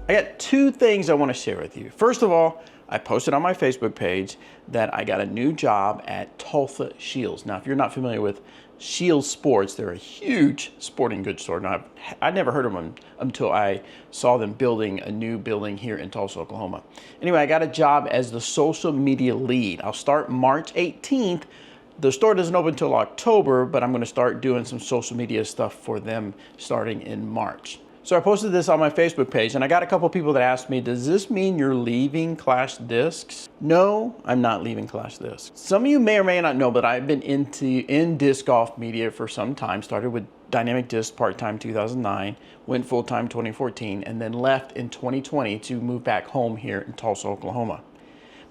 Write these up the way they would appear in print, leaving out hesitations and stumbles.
I got two things I want to share with you. First of all, I posted on my Facebook page that I got a new job at Tulsa Shields. Now, if you're not familiar with Shields Sports, they're a huge sporting goods store. Now, I'd never heard of them until I saw them building a new building here in Tulsa, Oklahoma. Anyway, I got a job as the social media lead. I'll start March 18th. The store doesn't open until October, but I'm going to start doing some social media stuff for them starting in March. So I posted this on my Facebook page, and I got a couple people that asked me, does this mean you're leaving Clash Discs? No, I'm not leaving Clash Discs. Some of you may or may not know, but I've been in disc golf media for some time. Started with Dynamic Disc part-time 2009, went full-time 2014, and then left in 2020 to move back home here in Tulsa, Oklahoma.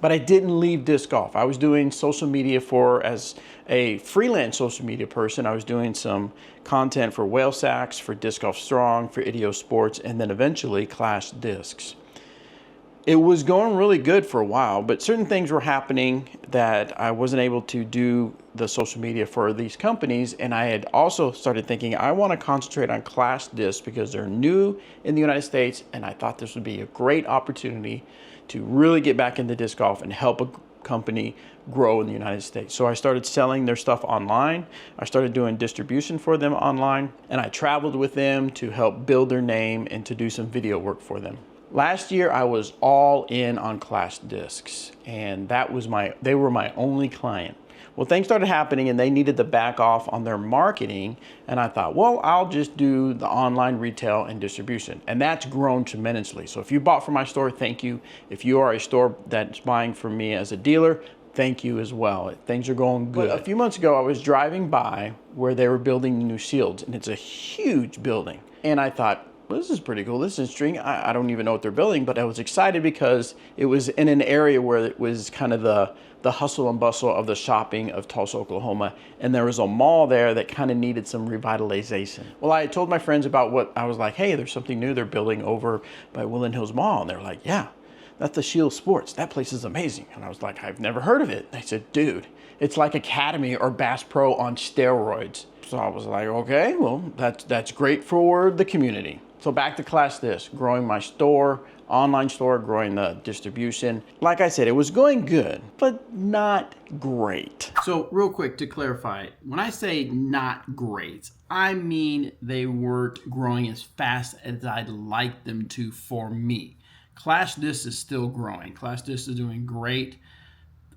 But I didn't leave disc golf. I was doing social media as a freelance social media person. I was doing some content for Whale Sacks, for Disc Golf Strong, for Idio Sports, and then eventually Clash Discs. It was going really good for a while, but certain things were happening that I wasn't able to do the social media for these companies. And I had also started thinking, I want to concentrate on Clash Discs because they're new in the United States. And I thought this would be a great opportunity to really get back into disc golf and help a company grow in the United States. So I started selling their stuff online. I started doing distribution for them online, and I traveled with them to help build their name and to do some video work for them. Last year, I was all in on Clash Discs, and they were my only client. Well, things started happening and they needed to back off on their marketing. And I thought, well, I'll just do the online retail and distribution. And that's grown tremendously. So if you bought from my store, thank you. If you are a store that's buying from me as a dealer, thank you as well. Things are going good. But a few months ago, I was driving by where they were building new Shields, and it's a huge building. And I thought, well, this is pretty cool. This is interesting. I don't even know what they're building, but I was excited because it was in an area where it was kind of the hustle and bustle of the shopping of Tulsa, Oklahoma. And there was a mall there that kind of needed some revitalization. Well, I told my friends about what I was like, hey, there's something new they're building over by Woodland Hills Mall. And they were like, yeah, that's the Shields Sports. That place is amazing. And I was like, I've never heard of it. They said, dude, it's like Academy or Bass Pro on steroids. So I was like, okay, well, that's great for the community. So back to Clash Discs, growing my store, online store, growing the distribution. Like I said, it was going good, but not great. So real quick to clarify, when I say not great, I mean they weren't growing as fast as I'd like them to for me. Clash Discs is still growing. Clash Discs is doing great.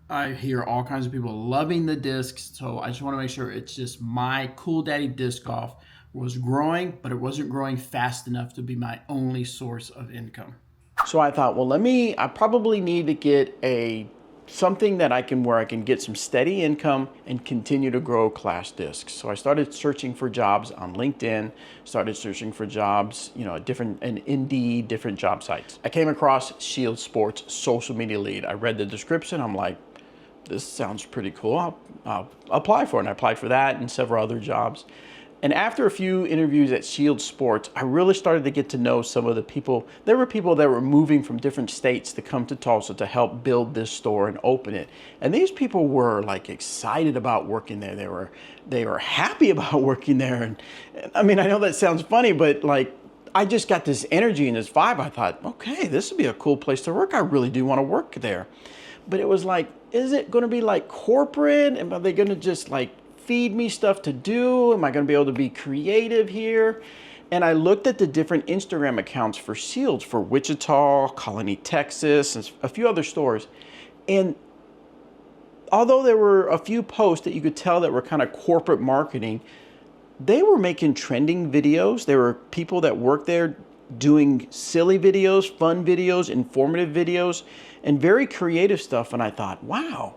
I hear all kinds of people loving the discs, so I just want to make sure it's just my Cool Daddy Disc Golf was growing, but it wasn't growing fast enough to be my only source of income. So I thought, well, I probably need to get something that where I can get some steady income and continue to grow Clash Discs. So I started searching for jobs on LinkedIn, started searching for jobs, and Indeed, different job sites. I came across Shields Sports social media lead. I read the description. I'm like, this sounds pretty cool. I'll apply for it. And I applied for that and several other jobs. And after a few interviews at Shields Sports, I really started to get to know some of the people. There were people that were moving from different states to come to Tulsa to help build this store and open it. And these people were like excited about working there. They were happy about working there. And I mean, I know that sounds funny, but like I just got this energy and this vibe. I thought, okay, this would be a cool place to work. I really do want to work there. But it was like, is it going to be like corporate? Are they going to just like feed me stuff to do? Am I going to be able to be creative here? And I looked at the different Instagram accounts for Shields, for Wichita, Colony, Texas, and a few other stores. And although there were a few posts that you could tell that were kind of corporate marketing, they were making trending videos. There were people that worked there doing silly videos, fun videos, informative videos, and very creative stuff. And I thought, wow.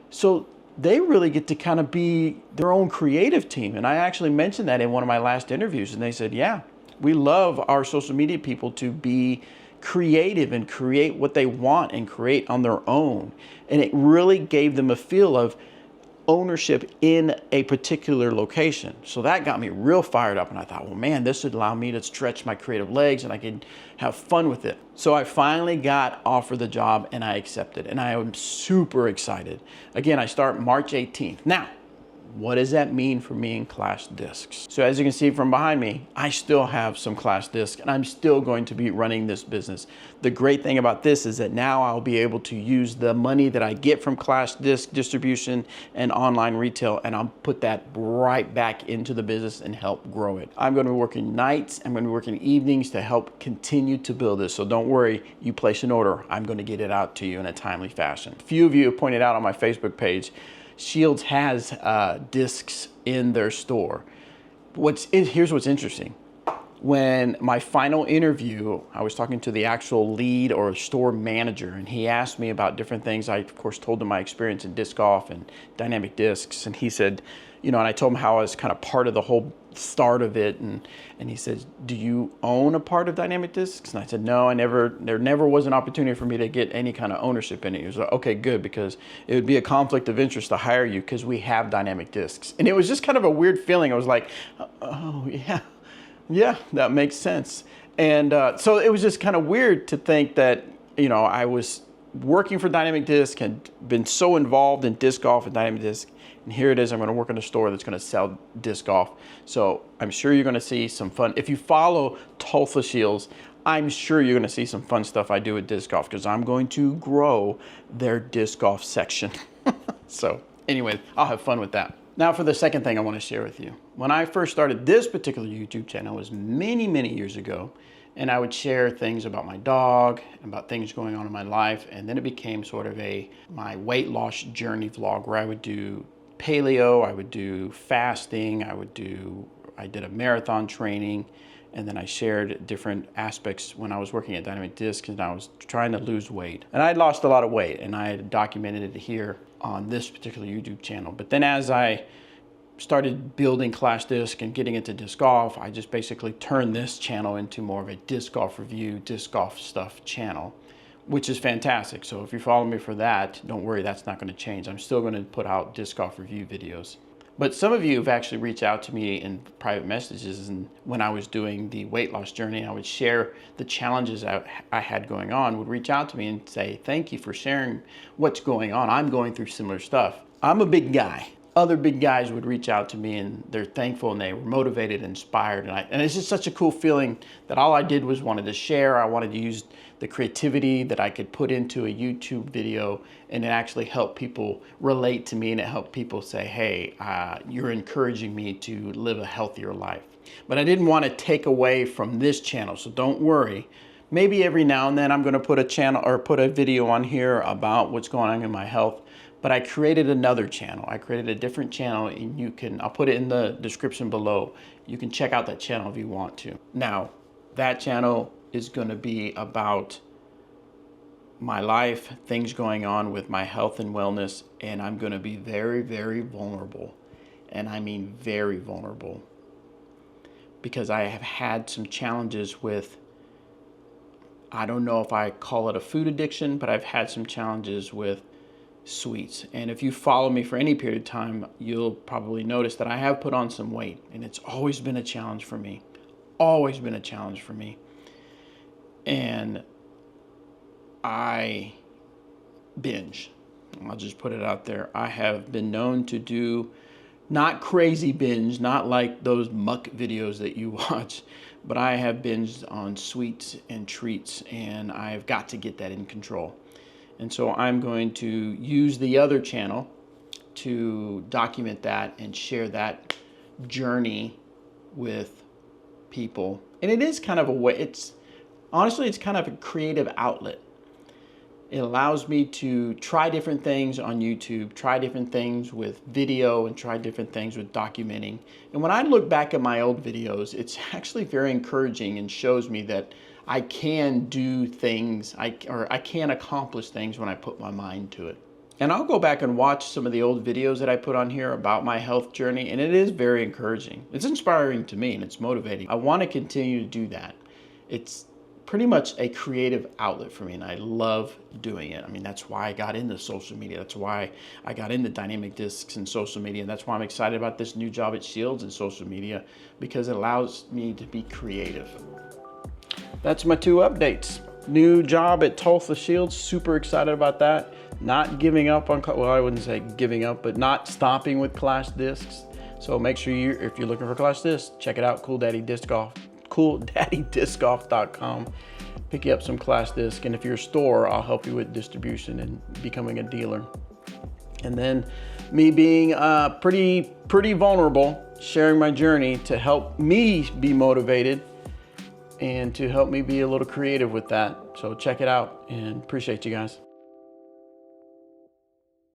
So they really get to kind of be their own creative team. And I actually mentioned that in one of my last interviews. And they said, yeah, we love our social media people to be creative and create what they want and create on their own. And it really gave them a feel of ownership in a particular location. So that got me real fired up. And I thought, well, man, this would allow me to stretch my creative legs and I could have fun with it. So I finally got offered the job and I accepted. And I am super excited. Again, I start March 18th. Now, What does that mean for me in Clash Discs? So as you can see from behind me, I still have some Clash Discs and I'm still going to be running this business. The great thing about this is that now I'll be able to use the money that I get from Clash Disc distribution and online retail, and I'll put that right back into the business and help grow it. I'm going to be working nights, I'm going to be working evenings to help continue to build this. So don't worry, you place an order, I'm going to get it out to you in a timely fashion. A few of you have pointed out on my Facebook page, Shields has discs in their store. Here's what's interesting. When my final interview, I was talking to the actual lead or store manager, and he asked me about different things. I, of course, told him my experience in disc golf and dynamic discs, and he said, and I told him how I was kind of part of the whole start of it, and he said, do you own a part of dynamic discs? And I said, no, there never was an opportunity for me to get any kind of ownership in it. He was like, okay, good, because it would be a conflict of interest to hire you because we have dynamic discs. And it was just kind of a weird feeling. I was like, oh yeah, that makes sense. And so it was just kind of weird to think that, I was working for Dynamic Disc and been so involved in disc golf and Dynamic Disc. And here it is, I'm going to work in a store that's going to sell disc golf. So I'm sure you're going to see some fun. If you follow Tulsa Shields, I'm sure you're going to see some fun stuff I do with disc golf because I'm going to grow their disc golf section. So anyway, I'll have fun with that. Now for the second thing I want to share with you. When I first started this particular YouTube channel, it was many, many years ago, and I would share things about my dog, about things going on in my life, and then it became sort of my weight loss journey vlog where I would do paleo, I would do fasting, I did a marathon training, and then I shared different aspects when I was working at Dynamic Disc and I was trying to lose weight. And I had lost a lot of weight, and I had documented it here on this particular YouTube channel. But then as I started building Clash Disc and getting into disc golf, I just basically turned this channel into more of a disc golf review, disc golf stuff channel, which is fantastic. So if you follow me for that, don't worry, that's not going to change. I'm still going to put out disc golf review videos. But some of you have actually reached out to me in private messages, and when I was doing the weight loss journey, I would share the challenges I had going on, would reach out to me and say, thank you for sharing what's going on. I'm going through similar stuff. I'm a big guy. Other big guys would reach out to me and they're thankful and they were motivated and inspired. And it's just such a cool feeling that all I did was wanted to share. I wanted to use the creativity that I could put into a YouTube video, and it actually helped people relate to me, and it helped people say, hey, you're encouraging me to live a healthier life. But I didn't want to take away from this channel, so don't worry. Maybe every now and then I'm going to put a channel or put a video on here about what's going on in my health. But I created another channel. I created a different channel, and I'll put it in the description below. You can check out that channel if you want to. Now, that channel is going to be about my life, things going on with my health and wellness, and I'm going to be very, very vulnerable. And I mean very vulnerable. Because I have had some challenges with, I don't know if I call it a food addiction, but I've had some challenges with sweets. And if you follow me for any period of time, you'll probably notice that I have put on some weight, and it's always been a challenge for me. Always been a challenge for me. And I binge. I'll just put it out there. I have been known to do not crazy binge, not like those muck videos that you watch, but I have binged on sweets and treats, and I've got to get that in control. And so I'm going to use the other channel to document that and share that journey with people. And it is kind of a way, honestly, it's kind of a creative outlet. It allows me to try different things on YouTube, try different things with video, and try different things with documenting. And when I look back at my old videos, it's actually very encouraging and shows me that I can do things, I can accomplish things when I put my mind to it. And I'll go back and watch some of the old videos that I put on here about my health journey, and it is very encouraging. It's inspiring to me, and it's motivating. I want to continue to do that. It's pretty much a creative outlet for me, and I love doing it. I mean, that's why I got into social media. That's why I got into Dynamic Discs and social media. And that's why I'm excited about this new job at Shields and social media, because it allows me to be creative. That's my 2 updates. new job at Tulsa Shields. Super excited about that. Not giving up on, well, I wouldn't say giving up, but not stopping with Clash discs. So make sure if you're looking for Clash discs, check it out, Cool Daddy Disc Golf, CoolDaddyDiscGolf.com. Pick you up some Clash disc, and if you're a store, I'll help you with distribution and becoming a dealer. And then me being pretty vulnerable, sharing my journey to help me be motivated and to help me be a little creative with that. So check it out, and appreciate you guys.